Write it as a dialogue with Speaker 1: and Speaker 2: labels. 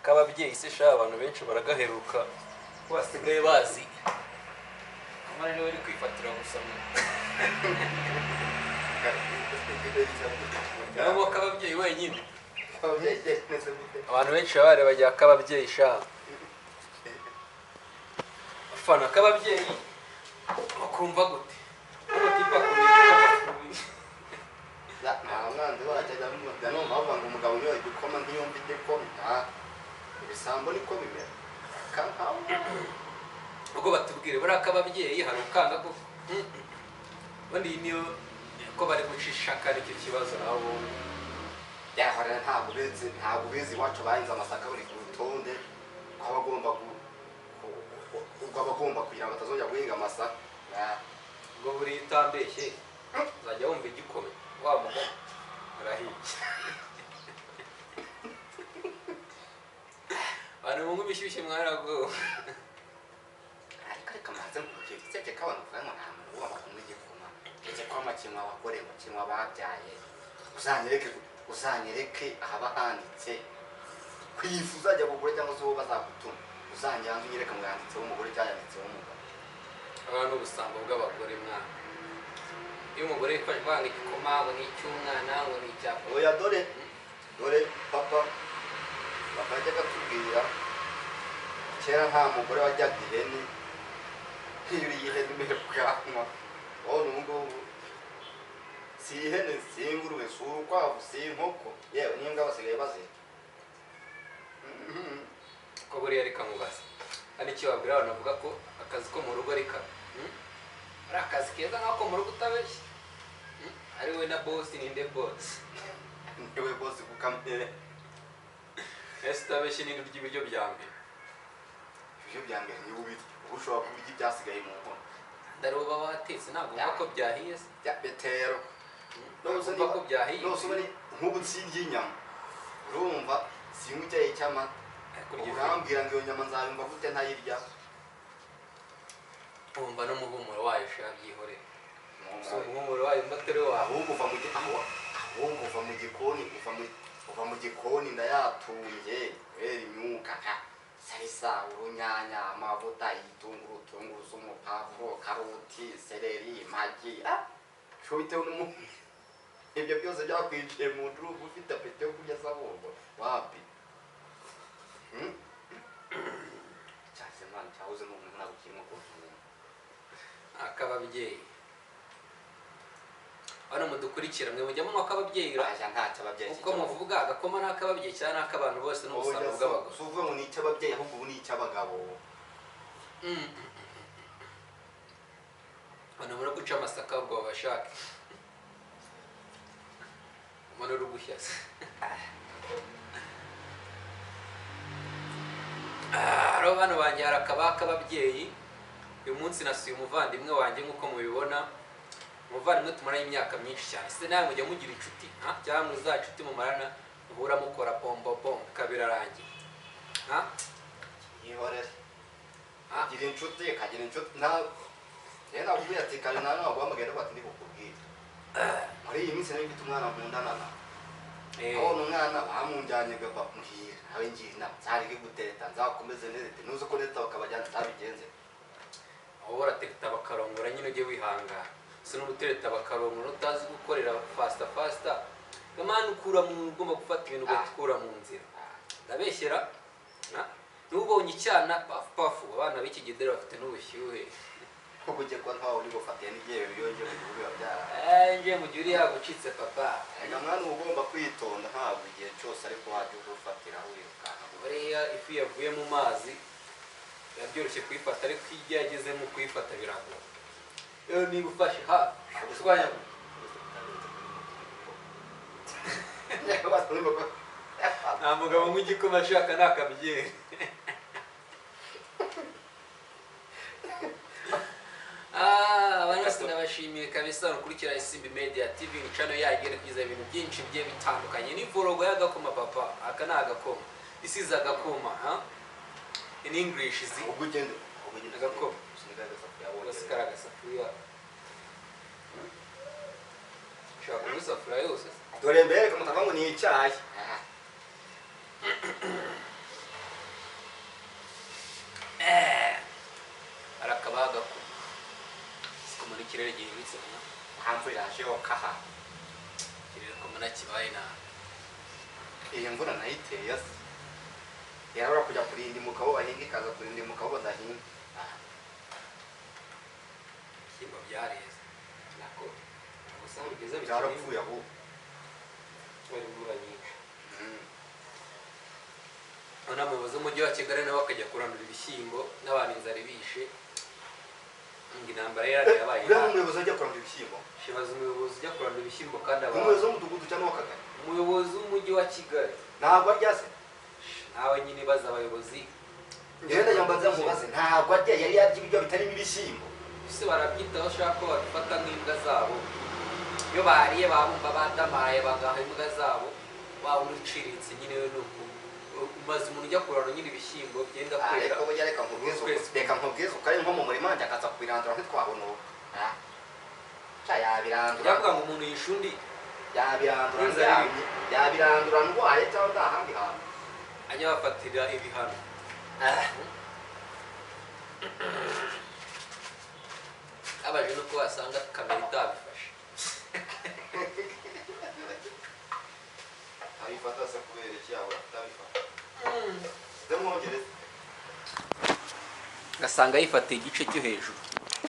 Speaker 1: akababyeyi se sha abantu benshi baragaheruka basigaye bazi amara niwe ari kwifatira gusa nabo akababyeyi wenyine abantu benshi bareba bajya akababyeyi sha afana akababyeyi bakumva gute n'umutipa
Speaker 2: mwanzi wajyaga numva bavuga ngo umugabo niwe igikoma ntiyumva igikoma ibisambo niko bimera
Speaker 1: ubwo batubwire bari akababyeyi hari ukanga ko ubundi niyo ko bari gucishaka nicyo kibazo nabo
Speaker 2: yahora ntabwo ubizi iwacu bahinze amasaka buri ku rutonde ko abagomba kugira batazongera guhinga amasaka
Speaker 1: ubwo buri itambeshye uzajya wumva igikome wa mugabo arahiye abantu bumwe bishyushye mwarago
Speaker 2: ariko reka maze mukije cece kabana kuvamo nta muntu uba kumwe igikoma cece kwa makinwa abagore makinwa babyaye uzanyereke ahaba handitse kwifuza ajya kugura cyangwa se uwo bazagutuma uzanyanze unyereka ngo yanditseho umugore cyangwa yanditseho umugabo
Speaker 1: abantu ubusambo bw'abagore mwana iyo umugore yifashe kwanga igikoma ngo ni icy'umwana ngo ni icyapa
Speaker 2: oya dore papa yajyaga atubwira kera nta mugore wajyaga ihene ntiyuriye ihene imbere ku kanwa ubu ngubu si ihene si ingurube si urukwavu si inkoko yewe n'imbwa basigaye bazira
Speaker 1: ko buriya reka mubaza hari icyo wabwira abantu bavuga ko akazi ko mu rugo ari kabi ari akazi keza nk'ako mu rugo utabeshye ari we na bosi ninde bosi
Speaker 2: niwe bosi kukamere
Speaker 1: ese utabeshye n'indi urya ibiryo bya mbere
Speaker 2: ibiryo bya mbere niba ubirya uba ushobora kurya ibyasigaye mu nkono
Speaker 1: ndaruba watetse ntabwo wumva ko byahiye se
Speaker 2: bya betero
Speaker 1: wumva ko byahiye
Speaker 2: nk'ubu nsirya inyama urumva sinywa icyayi cy'amata urambwira ngo iyo nyama nzayumva gute ntayirya
Speaker 1: wumva n'umuhumuro wayo ushaka byihorera umuhumuro wayo mbatari wawe
Speaker 2: ahubwo uva mu gikoni uva mu gikoni ndayatuye kubera imyuka salisa urunyanya amavuta y'igitunguru tungurusumu pavuro karoti seleri magi sho bitewe n'umuntu ibyo byose byakwinjiye mu ndurugu ufite apeti yo kurya sabungo wapi cyase mwana cyahoze n'umuntu ntabwo kirimo kuvuma
Speaker 1: akababyeyi hano mudukurikira mwe mujya munywa akababyeyi
Speaker 2: ntacyo ababyeyi
Speaker 1: uko muvuga agakoma n'akababyeyi cyangwa n'ak'abantu bose n'ubusambo bw'abagore
Speaker 2: si uvuga ngo ni icy'ababyeyi ahubwo ubu ni icy'abagabo
Speaker 1: hano muri guca amasaka ubwo babashake umuntu uri gushyasa hariho bano banjye hari akababyeyi uyu munsi nasuye umuvandimwe wanjye nk'uko mubibona umuvandimwe tumaranye imyaka myinshi cyane se nawe mujya mugira inshuti cyangwa muri za nshuti mumarana muhura mukora pompopom kabirarangiye
Speaker 2: yihorere gira inshuti kagira inshuti rero nakubwiye ati kare nawe naguhamagaye bati ndi kukubwira muri iyi minsi nari mfite umwana nkundana nawe abona umwana bamunjyanye gapa muhira nawe ngira inama nzareke guteta nzakomeze nerete nuzi ko neta bakabajyana nzabigenze
Speaker 1: aho baratereta bakarongora nyine ujye wihangana si n'ugutereta bakarongora utazi gukorera fasita gamana ukura mu ugomba gufata ibintu ugakura mu nzira ndabeshyera n'ubonye icyana pafu abana b'iki gidere bafite n'ubushyuhe
Speaker 2: kuko ujye kuba ntawe uri gufatiye n'igihe biyongeye mu gihugu biba
Speaker 1: ngiye mu gihe uri yagucitse papa
Speaker 2: mwana uba ugomba kwitonda ntabwo igihe cyose ariko wajya ugufatira wirukanka
Speaker 1: buriya ifu yavuye mu mazi biba byoroshye kuyifata ariko iyo yageze mu kuyifata biragora rero niba ufashe uswanya nta mugabo nk'igikoma ashaka n'akabyeyi abantu bose ndabashimiye kabisa ukurikira Isimbi Media TV ni channel yagera kugeza ibintu byinshi bigiye bitandukanye ni vorogo y'agakoma papa aka ni agakoma isize agakoma in English izi
Speaker 2: ugugende
Speaker 1: agakoma gasikara gasafuriya ushaka kumusafuriya yose
Speaker 2: dore mbere kamutanga ngo ni icyayi
Speaker 1: ikirere gihindutse na
Speaker 2: hamvu irajeho kaha
Speaker 1: ikirere ko mana kibaye na
Speaker 2: iyi mvura nayiteye se yarabura kujya kurinda umugabo bahinga ikaza kurinda umugabo badahinga
Speaker 1: kimba byareze nako usanga bigeze
Speaker 2: byarapfuye aho
Speaker 1: bari imvura nyinshi none umuyobozi w'umujyi wa Kigali nawe akajya kurandura ibishyimbo n'abantu inzara ibishe ngo intambara yabaye
Speaker 2: uriya umuyobozi ajya kurandura ibishyimbo
Speaker 1: shibaza umuyobozi ujya kurandura ibishyimbo kandi abantu
Speaker 2: umuyobozi w'umudugudu cyangwa w'akagari
Speaker 1: umuyobozi w'umujyi wa Kigali
Speaker 2: ntabwo arya se
Speaker 1: nawe nyine baza abayobozi
Speaker 2: ngenda yambaza mubaze ntabwo arya yari yarya ibiryo bitarimo ibishyimbo
Speaker 1: ese barabyitaho ushaka ko babifata nk'imbwa zabo iyo bariye babumva badamaye bagaha imbwa zabo waba uciriritse nyine we nuko umaze umuntu ujya kurana nyine ibishyimbo byenda kwera
Speaker 2: ariko burya reka nkubwize ukari nko mu murima wanjye akaza kubirandura ntitwabona ubu yabirandura
Speaker 1: byavuga ngo umuntu yishe undi
Speaker 2: yabirandura ndyamye yabirandura ndwaye cyangwa nta handi hantu
Speaker 1: ajya bafatira ibihano abaje nuko wasanga kamera itabifashe
Speaker 2: abifata se kubera iki yabura kutabifata ndamwongereza
Speaker 1: gasanga yifatiye igice cyo hejuru